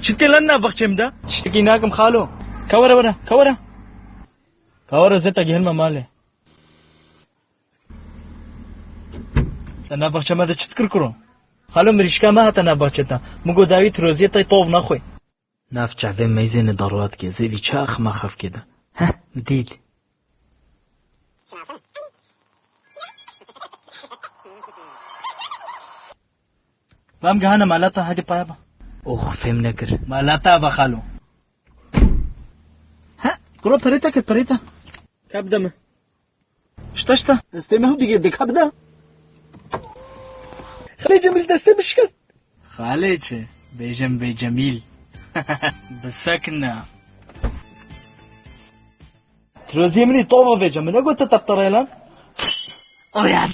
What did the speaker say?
شتي لنا بخشم ده تشتكي ناكم خالو كورة برا كورة زيتا جهلما مالي تنا بخشم هذا تشتكركرو خالو مريشكا ما هتنا بخشتا مقو داويت روزيتا يطوف نخوي نافجع في ميزين ضرورات كي زي لي شاخ ما خاف كده ها مديد فهم جهانا مالاتا هادي بايبا اوخ فهم نكر مالاتا بخالو ها كرو بريتا كابدا ما اشتا استمه هو دي كابدا خلي جميل دستي مشكست خاليش بجميل بسكنة تروزي مني طوبة في جميل قلت تبطريلا او يعني